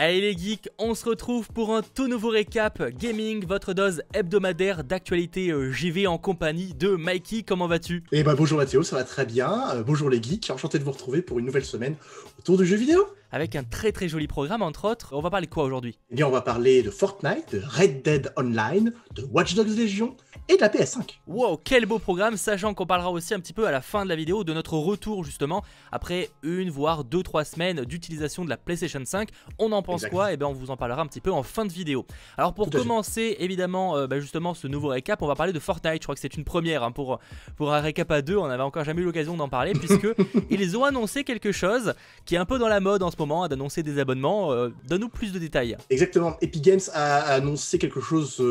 Allez les geeks, on se retrouve pour un tout nouveau récap gaming, votre dose hebdomadaire d'actualité JV en compagnie de Mikey. Comment vas-tu? Eh ben bonjour Mathéo, ça va très bien. Bonjour les geeks, enchanté de vous retrouver pour une nouvelle semaine autour du jeu vidéo. Avec un très joli programme entre autres. On va parler de quoi aujourd'hui? Eh bien on va parler de Fortnite, de Red Dead Online, de Watch Dogs Legion et de la PS5. Wow, quel beau programme, sachant qu'on parlera aussi un petit peu à la fin de la vidéo de notre retour justement après une voire 2-3 semaines d'utilisation de la PlayStation 5. On en pense quoi? Eh bien on vous en parlera un petit peu en fin de vidéo. Alors pour commencer évidemment justement ce nouveau récap, on va parler de Fortnite. Je crois que c'est une première hein, pour un récap à deux. On n'avait encore jamais eu l'occasion d'en parler puisque ils ont annoncé quelque chose qui est un peu dans la mode en ce moment, d'annoncer des abonnements. Donne-nous plus de détails. Exactement, Epic Games a annoncé quelque chose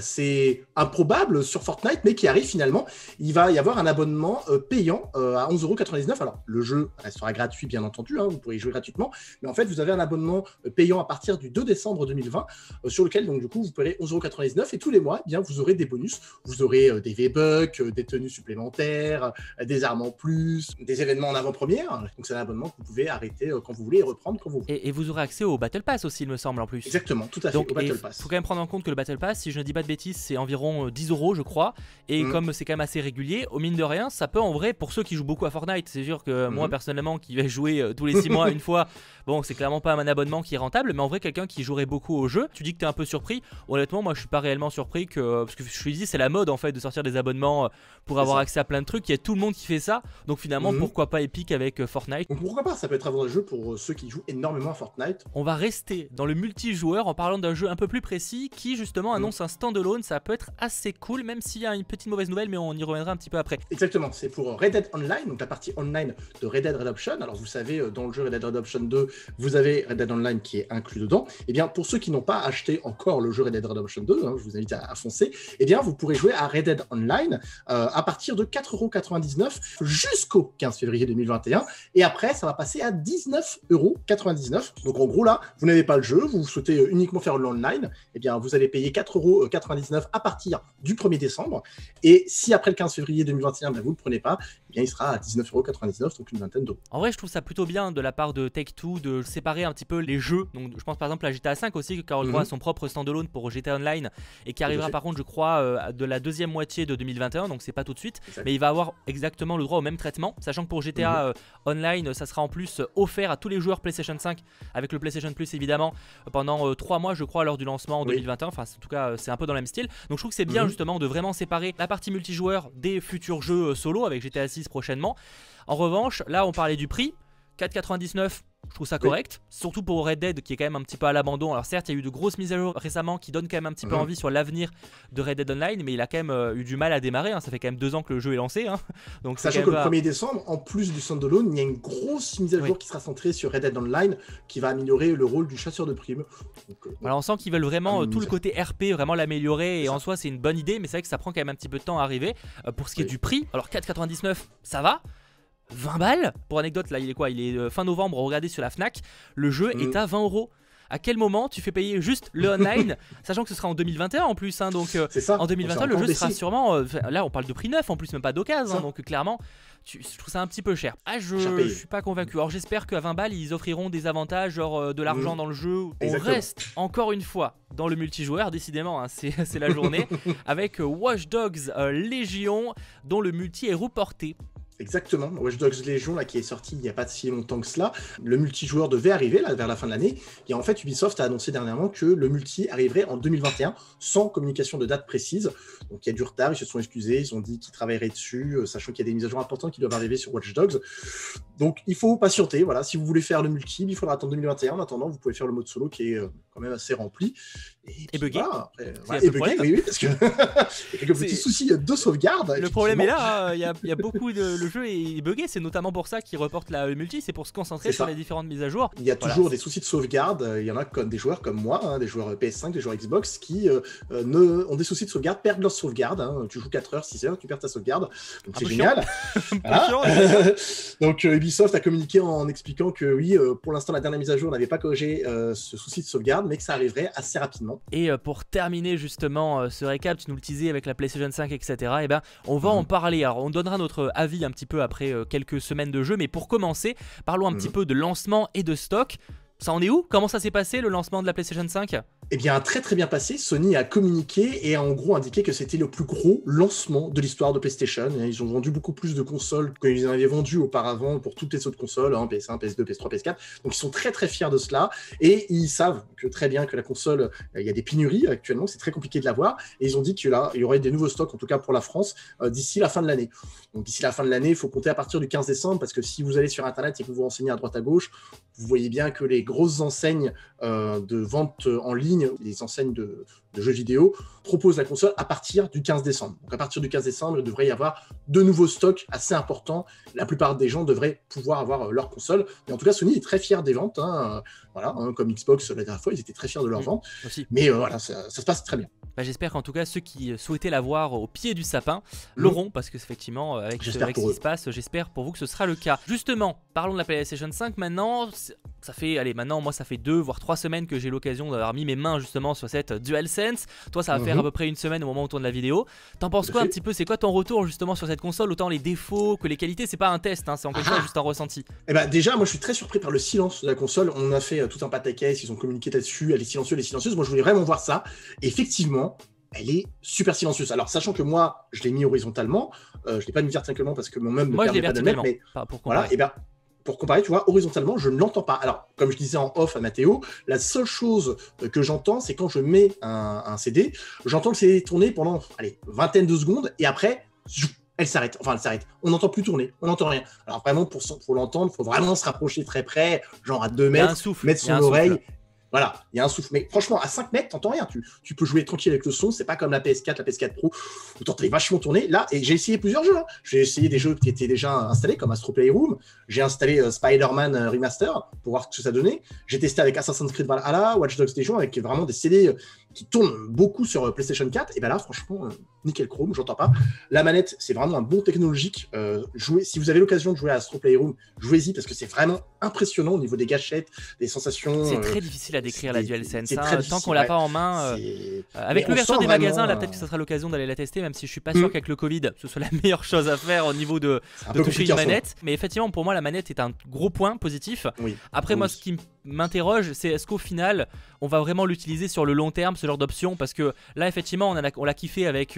c'est improbable sur Fortnite, mais qui arrive finalement. Il va y avoir un abonnement payant à 11,99 €. Alors le jeu restera gratuit bien entendu, hein, vous pourrez y jouer gratuitement, mais en fait vous avez un abonnement payant à partir du 2 décembre 2020 sur lequel donc du coup vous paierez 11,99 € et tous les mois eh bien, vous aurez des bonus, vous aurez des V-Bucks, des tenues supplémentaires, des armes en plus, des événements en avant-première. Donc c'est un abonnement que vous pouvez arrêter quand vous voulez et reprendre quand vous voulez. Et vous aurez accès au Battle Pass aussi il me semble en plus. Exactement, tout à fait. Donc, au Battle Pass. Il faut quand même prendre en compte que le Battle Pass, si je ne dis pas de bêtises, c'est environ 10 € je crois. Et comme c'est quand même assez régulier, au mine de rien, ça peut en vrai, pour ceux qui jouent beaucoup à Fortnite, c'est sûr que moi personnellement qui vais jouer tous les 6 mois une fois, bon c'est clairement pas un abonnement qui est rentable, mais en vrai quelqu'un qui jouerait beaucoup au jeu, tu dis que t'es un peu surpris. Honnêtement moi je suis pas réellement surpris parce que je suis dit c'est la mode en fait de sortir des abonnements pour avoir accès à plein de trucs, il y a tout le monde qui fait ça, donc finalement pourquoi pas Epic avec Fortnite. Donc pourquoi pas, ça peut être avantageux pour ceux qui jouent énormément à Fortnite. On va rester dans le multijoueur en parlant d'un jeu un peu plus précis qui justement annonce un standalone, ça peut être assez cool même s'il y a une petite mauvaise nouvelle, mais on y reviendra un petit peu après. Exactement, c'est pour Red Dead Online, donc la partie online de Red Dead Redemption. Alors vous savez, dans le jeu Red Dead Redemption 2, vous avez Red Dead Online qui est inclus dedans. Et bien pour ceux qui n'ont pas acheté encore le jeu Red Dead Redemption 2, hein, je vous invite à foncer, et bien vous pourrez jouer à Red Dead Online à partir de 4,99 € jusqu'au 15 février 2021. Et après, ça va passer à 19,99 €. Donc en gros là, vous n'avez pas le jeu, vous souhaitez uniquement faire l'online, et bien vous allez payer 4,99 € à partir du 1er décembre. Et si après le 15 février 2021, ben vous ne le prenez pas, eh bien il sera à 19,99 €, donc une vingtaine d'euros. En vrai, je trouve ça plutôt bien de la part de Take-Two de séparer un petit peu les jeux. Donc, je pense par exemple à GTA 5 aussi, qui aura le droit à son propre standalone pour GTA Online et qui arrivera par contre, je crois, de la deuxième moitié de 2021, donc c'est pas tout de suite. Mais il va avoir exactement le droit au même traitement, sachant que pour GTA Online, ça sera en plus offert à tous les joueurs PlayStation 5 avec le PlayStation Plus évidemment pendant 3 mois, je crois, lors du lancement en 2021. Enfin, en tout cas, c'est un peu dans le même style. Donc, je trouve que c'est bien justement de vraiment séparer la partie multijoueur des futurs jeux solo avec GTA 6 prochainement. En revanche, là on parlait du prix, 4,99 €, je trouve ça correct, surtout pour Red Dead qui est quand même un petit peu à l'abandon. Alors certes il y a eu de grosses mises à jour récemment qui donnent quand même un petit peu envie sur l'avenir de Red Dead Online, mais il a quand même eu du mal à démarrer, hein. Ça fait quand même 2 ans que le jeu est lancé, hein. Donc, sachant que le 1er décembre, en plus du standalone, il y a une grosse mise à jour qui sera centrée sur Red Dead Online qui va améliorer le rôle du chasseur de primes. Donc, voilà, on sent qu'ils veulent vraiment tout le côté RP, vraiment l'améliorer, et en soi c'est une bonne idée, mais c'est vrai que ça prend quand même un petit peu de temps à arriver. Pour ce qui est du prix, alors 4,99 € ça va, 20 balles, pour anecdote, là il est quoi? Il est fin novembre, regardez sur la Fnac, le jeu est à 20 €. À quel moment tu fais payer juste le online, sachant que ce sera en 2021 en plus, hein, donc en 2021 le jeu sera sûrement, là on parle de prix neuf en plus, même pas d'occasion, hein, donc clairement je trouve ça un petit peu cher. Ah, je suis pas convaincu. Alors j'espère qu'à 20 balles ils offriront des avantages, genre de l'argent dans le jeu. On reste encore une fois dans le multijoueur, décidément, hein, c'est la journée, avec Watch Dogs Legion dont le multi est reporté. Exactement, Watch Dogs Legion là, qui est sorti il n'y a pas si longtemps que cela. Le multijoueur devait arriver là, vers la fin de l'année. Et en fait, Ubisoft a annoncé dernièrement que le multi arriverait en 2021 sans communication de date précise. Donc il y a du retard, ils se sont excusés, ils ont dit qu'ils travailleraient dessus, sachant qu'il y a des mises à jour importantes qui doivent arriver sur Watch Dogs. Donc il faut patienter, voilà. Si vous voulez faire le multi, il faudra attendre 2021. En attendant, vous pouvez faire le mode solo qui est quand même assez rempli. Et bugué. Et bugué, oui, parce que il y a quelques petits soucis de sauvegarde. Le problème est là, il y a beaucoup de... Le jeu est bugué, c'est notamment pour ça qu'ils reportent le multi, c'est pour se concentrer sur les différentes mises à jour. Il y a toujours des soucis de sauvegarde, il y en a comme des joueurs comme moi, hein, des joueurs PS5, des joueurs Xbox qui ont des soucis de sauvegarde, perdent leur sauvegarde, hein. Tu joues 4 heures, 6 heures, tu perds ta sauvegarde, donc c'est génial. Voilà. Donc Ubisoft a communiqué en expliquant que oui, pour l'instant la dernière mise à jour n'avait pas corrigé ce souci de sauvegarde, mais que ça arriverait assez rapidement. Et pour terminer justement ce récap, tu nous le disais avec la PlayStation 5, etc. Et ben, on va en parler. Alors, on donnera notre avis un petit peu après quelques semaines de jeu, mais pour commencer, parlons un petit peu de lancement et de stock. Ça en est où? Comment ça s'est passé le lancement de la PlayStation 5? Eh bien, très très bien passé. Sony a communiqué et a en gros indiqué que c'était le plus gros lancement de l'histoire de PlayStation. Ils ont vendu beaucoup plus de consoles qu'ils en avaient vendu auparavant pour toutes les autres consoles, hein, PS1, PS2, PS3, PS4. Donc ils sont très très fiers de cela et ils savent que très bien que la console, il y a des pénuries actuellement, c'est très compliqué de l'avoir. Et ils ont dit que là, il y aurait des nouveaux stocks, en tout cas pour la France, d'ici la fin de l'année. Donc d'ici la fin de l'année, il faut compter à partir du 15 décembre parce que si vous allez sur Internet et que vous vous renseignez à droite à gauche, vous voyez bien que les grosses enseignes de vente en ligne, les enseignes de jeux vidéo, proposent la console à partir du 15 décembre. Donc à partir du 15 décembre, il devrait y avoir de nouveaux stocks assez importants. La plupart des gens devraient pouvoir avoir leur console. Mais en tout cas, Sony est très fier des ventes. Voilà, comme Xbox la dernière fois, ils étaient très fiers de leurs ventes. Aussi. Mais voilà, ça se passe très bien. Bah, j'espère qu'en tout cas ceux qui souhaitaient l'avoir au pied du sapin l'auront, parce que effectivement avec ce qui se passe, j'espère pour vous que ce sera le cas. Justement, parlons de la PlayStation 5 maintenant. Ça fait, allez, maintenant moi ça fait 2 voire 3 semaines que j'ai l'occasion d'avoir mis mes mains justement sur cette DualSense. Toi ça va faire à peu près une semaine au moment où on tourne la vidéo. T'en penses quoi un petit peu? C'est quoi ton retour justement sur cette console? Autant les défauts que les qualités, c'est pas un test, hein, c'est encore une fois juste un ressenti. Eh ben déjà, moi je suis très surpris par le silence de la console. On a fait tout un pataquès, ils ont communiqué là-dessus, elle est silencieuse, elle est silencieuse. Moi je voulais vraiment voir ça. Et effectivement, elle est super silencieuse. Alors, sachant que moi, je l'ai mis horizontalement, je ne l'ai pas mis verticalement parce que mon même ne permet pas de le mettre, mais voilà, et ben, pour comparer, tu vois, horizontalement, je ne l'entends pas. Alors, comme je disais en off à Mathéo, la seule chose que j'entends, c'est quand je mets un CD, j'entends le CD tourner pendant, allez, vingtaine de secondes, et après, elle s'arrête. Enfin, elle s'arrête. On n'entend plus tourner, on n'entend rien. Alors, vraiment, pour l'entendre, il faut vraiment se rapprocher très près, genre à 2 mètres, mettre son oreille. Voilà, il y a un souffle. Mais franchement, à 5 mètres, t'entends rien. Tu peux jouer tranquille avec le son. C'est pas comme la PS4, la PS4 Pro, où t'entends vachement tourner. Là, et j'ai essayé plusieurs jeux. J'ai essayé des jeux qui étaient déjà installés, comme Astro Playroom. J'ai installé Spider-Man Remaster pour voir ce que ça donnait. J'ai testé avec Assassin's Creed Valhalla, Watch Dogs Legion, avec vraiment des CD qui tournent beaucoup sur PlayStation 4. Et ben là, franchement, nickel chrome, j'entends pas. La manette, c'est vraiment un bon technologique. Si vous avez l'occasion de jouer à Astro Playroom, jouez-y parce que c'est vraiment impressionnant au niveau des gâchettes, des sensations. C'est très difficile à décrire la DualSense. Tant qu'on l'a pas en main. Avec l'ouverture des magasins, là, peut-être que ça sera l'occasion d'aller la tester, même si je suis pas sûr qu'avec le Covid, ce soit la meilleure chose à faire au niveau de toucher une manette. Mais effectivement, pour moi, la manette est un gros point positif. Après, moi, ce qui m'interroge, c'est est-ce qu'au final, on va vraiment l'utiliser sur le long terme, ce genre d'option? Parce que là, effectivement, on l'a kiffé avec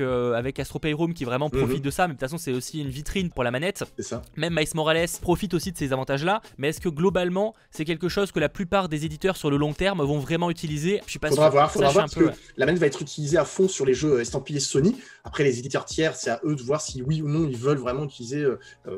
Astro Playroom qui vraiment profite de ça. Mais de toute façon, c'est aussi une vitrine pour la manette. C'est ça. Même Miles Morales profite aussi de ces avantages-là. Mais est-ce que globalement, c'est quelque chose que la plupart des éditeurs sur le long terme vont vraiment utiliser? Je suis pas sûr. Faudra voir parce que la manette va être utilisée à fond sur les jeux estampillés Sony. Après, les éditeurs tiers, c'est à eux de voir si oui ou non ils veulent vraiment utiliser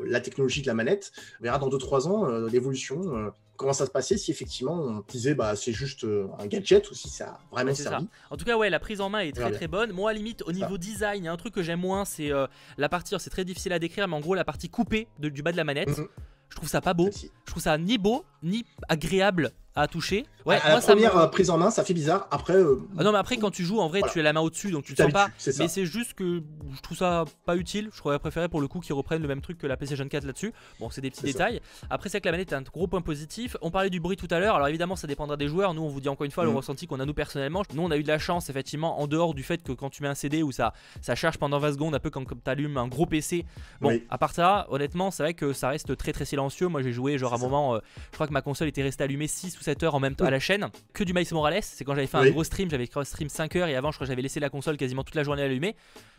la technologie de la manette. On verra dans 2-3 ans l'évolution. Comment ça se passait si effectivement on disait c'est juste un gadget ou si ça a vraiment servi. En tout cas ouais, la prise en main est très très bonne. Moi à limite au niveau design, il y a un truc que j'aime moins, c'est la partie, c'est très difficile à décrire, mais en gros la partie coupée du bas de la manette. Je trouve ça pas beau, je trouve ça ni beau ni agréable à toucher. Ouais, à la première prise en main, ça fait bizarre. Après, non, mais après, quand tu joues, en vrai, tu as la main au-dessus, donc tu te sens pas. Mais c'est juste que je trouve ça pas utile. Je pourrais préférer pour le coup qu'ils reprennent le même truc que la PlayStation 4 là-dessus. Bon, c'est des petits détails. Après, c'est que la manette est un gros point positif. On parlait du bruit tout à l'heure. Alors évidemment, ça dépendra des joueurs. Nous, on vous dit encore une fois le ressenti qu'on a nous personnellement. Nous, on a eu de la chance, effectivement, en dehors du fait que quand tu mets un CD où ça charge pendant 20 secondes, un peu comme tu allumes un gros PC. Bon, à part ça, honnêtement, c'est vrai que ça reste très très silencieux. Moi, j'ai joué genre à un moment, je crois que ma console était restée allumée 6 ou 7 heures en même temps à la chaîne, que du Miles Morales. C'est quand j'avais fait un gros stream, j'avais stream 5 heures et avant je crois que j'avais laissé la console quasiment toute la journée allumée.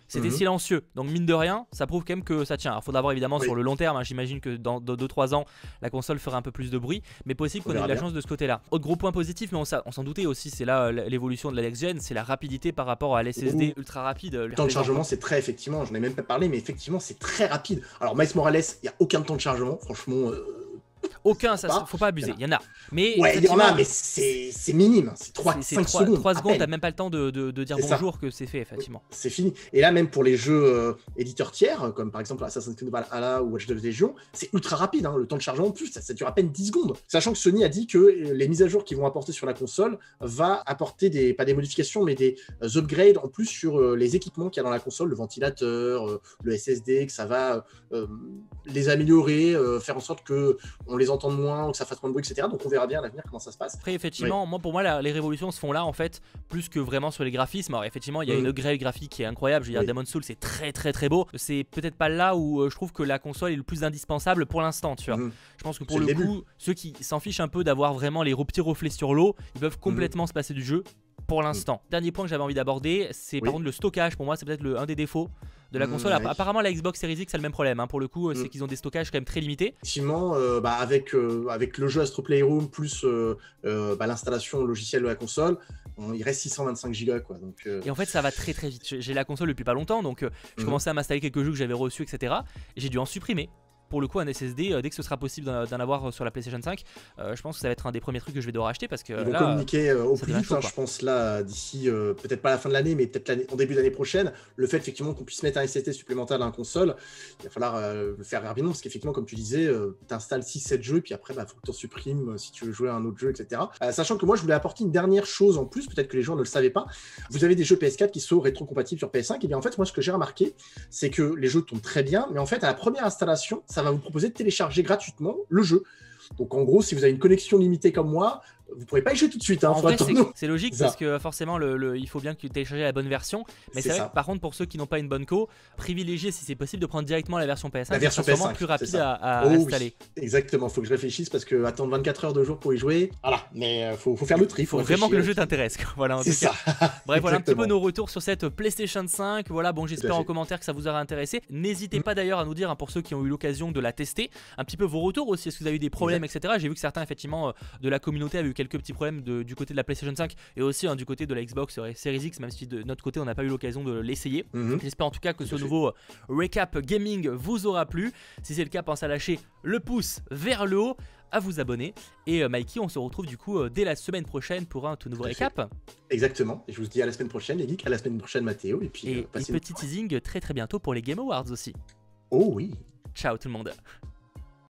C'était silencieux, donc mine de rien ça prouve quand même que ça tient. Alors faudra voir évidemment sur le long terme, hein. J'imagine que dans 2-3 ans la console fera un peu plus de bruit, mais possible qu'on ait de la chance de ce côté là. Autre gros point positif, mais on s'en doutait aussi, c'est là l'évolution de la next gen, c'est la rapidité par rapport à l'SSD ultra rapide. Le temps de chargement c'est très, effectivement, j'en ai même pas parlé, mais effectivement c'est très rapide. Alors Miles Morales, il n'y a aucun temps de chargement, franchement. Aucun, ça faut pas abuser, il y en a. Mais ouais, il y en a, mais c'est minime, c'est 3-5 secondes. 3 secondes, t'as même pas le temps de dire bonjour que c'est fait, effectivement. C'est fini. Et là, même pour les jeux éditeurs tiers, comme par exemple Assassin's Creed Valhalla ou Watch Dogs Legion, c'est ultra rapide, hein. Le temps de chargement, en plus, ça dure à peine 10 secondes. Sachant que Sony a dit que les mises à jour qu'ils vont apporter sur la console va apporter pas des modifications, mais des upgrades en plus sur les équipements qu'il y a dans la console, le ventilateur, le SSD, que ça va les améliorer, faire en sorte qu'on les entende moins, ou que ça fasse moins de bruit, etc. Donc on verra bien à l'avenir comment ça se passe. Après, effectivement, moi, pour moi, les révolutions se font là, en fait, plus que vraiment sur les graphismes. Alors, effectivement, il y a une grille graphique qui est incroyable. Je veux dire, Demon's Souls, c'est très beau. C'est peut-être pas là où je trouve que la console est le plus indispensable pour l'instant, tu vois. Je pense que pour le coup, ceux qui s'en fichent un peu d'avoir vraiment les petits reflets sur l'eau, ils peuvent complètement se passer du jeu. Pour l'instant. Dernier point que j'avais envie d'aborder, c'est par contre le stockage. Pour moi, c'est peut-être un des défauts de la console. Apparemment, la Xbox Series X a le même problème. Pour le coup, c'est qu'ils ont des stockages quand même très limités. Effectivement, avec le jeu Astro Playroom plus l'installation logicielle de la console, il reste 625 Go quoi. Donc, Et en fait, ça va très vite. J'ai la console depuis pas longtemps, donc je commençais à m'installer quelques jeux que j'avais reçus, etc. Et j'ai dû en supprimer. Pour le coup, un SSD, dès que ce sera possible d'en avoir sur la PlayStation 5, je pense que ça va être un des premiers trucs que je vais devoir acheter parce que ils vont communiquer au plus vite, je pense là d'ici peut-être pas la fin de l'année, mais peut-être en début d'année prochaine, le fait effectivement qu'on puisse mettre un SSD supplémentaire dans la console, il va falloir le faire rapidement parce qu'effectivement, comme tu disais, tu installes 6-7 jeux et puis après, faut que tu en supprimes si tu veux jouer à un autre jeu, etc. Sachant que moi, je voulais apporter une dernière chose en plus, peut-être que les gens ne le savaient pas. Vous avez des jeux PS4 qui sont rétro-compatibles sur PS5, et bien en fait, moi, ce que j'ai remarqué, c'est que les jeux tournent très bien, mais en fait, à la première installation, ça va vous proposer de télécharger gratuitement le jeu. Donc en gros, si vous avez une connexion limitée comme moi, vous ne pourrez pas y jouer tout de suite. En vrai, c'est logique parce que forcément, il faut bien que tu télécharges la bonne version. Mais c'est vrai que par contre, pour ceux qui n'ont pas une bonne co, privilégiez si c'est possible de prendre directement la version PS5. La version c'est PS5, sûrement plus rapide à installer. Oui. Exactement, il faut que je réfléchisse parce que attendre 24 heures de jour pour y jouer, voilà. Mais faut faire le tri. Il faut vraiment que le jeu t'intéresse. Voilà, c'est ça. Bref, voilà un petit peu nos retours sur cette PlayStation 5. Voilà, bon, j'espère en commentaire que ça vous aura intéressé. N'hésitez pas d'ailleurs à nous dire, pour ceux qui ont eu l'occasion de la tester, un petit peu vos retours aussi. Est-ce que vous avez eu des problèmes, etc. J'ai vu que certains, effectivement, de la communauté avaient eu quelques petits problèmes du côté de la PlayStation 5 et aussi du côté de la Xbox Series X, même si de notre côté on n'a pas eu l'occasion de l'essayer. J'espère en tout cas que ce nouveau recap gaming vous aura plu. Si c'est le cas, pensez à lâcher le pouce vers le haut, à vous abonner. Et Mikey, on se retrouve du coup dès la semaine prochaine pour un tout nouveau récap. Exactement, et je vous dis à la semaine prochaine les geeks, à la semaine prochaine Mathéo, et puis et petit teasing très bientôt pour les Game Awards aussi. Oh oui. Ciao tout le monde.